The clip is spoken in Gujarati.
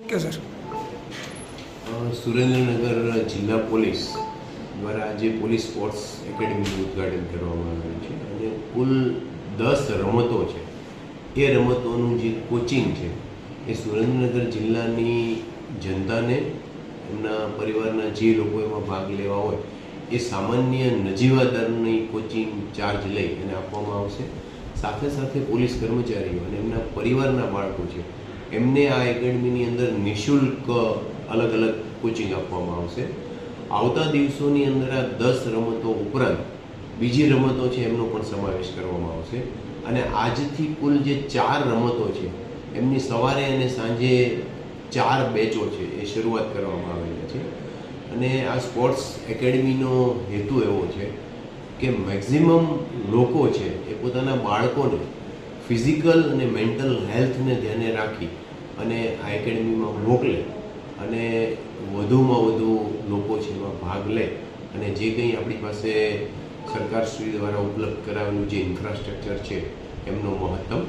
Okay sir. સુરેન્દ્રનગર જિલ્લા પોલીસ દ્વારા આજે પોલીસ સ્પોર્ટ્સ એકેડમીનું ઉદ્ઘાટન કરવામાં આવ્યું છે અને કુલ 10 રમતો છે. એ રમતોનું જે કોચિંગ છે એ સુરેન્દ્રનગર જિલ્લાની જનતાને, એમના પરિવારના જે લોકો એમાં ભાગ લેવા હોય એ સામાન્ય નજીવા દરની કોચિંગ ચાર્જ લઈ અને આપવામાં આવશે. સાથે સાથે પોલીસ કર્મચારીઓ અને એમના પરિવારના બાળકો છે એમને આ એકેડમીની અંદર નિઃશુલ્ક અલગ અલગ કોચિંગ આપવામાં આવશે. આવતા દિવસોની અંદર આ 10 રમતો ઉપરાંત બીજી રમતો છે એમનો પણ સમાવેશ કરવામાં આવશે અને આજથી કુલ જે 4 રમતો છે એમની સવારે અને સાંજે 4 બેચો છે એ શરૂઆત કરવામાં આવેલી છે. અને આ સ્પોર્ટ્સ એકેડમીનો હેતુ એવો છે કે મેક્ઝિમમ લોકો છે એ પોતાના બાળકોને ફિઝિકલ અને મેન્ટલ હેલ્થને ધ્યાને રાખી અને આ એકેડમીમાં મોકલે અને વધુમાં વધુ લોકો છે એમાં ભાગ લે અને જે કંઈ આપણી પાસે સરકારશ્રી દ્વારા ઉપલબ્ધ કરાવેલું જે ઇન્ફ્રાસ્ટ્રક્ચર છે એમનો મહત્તમ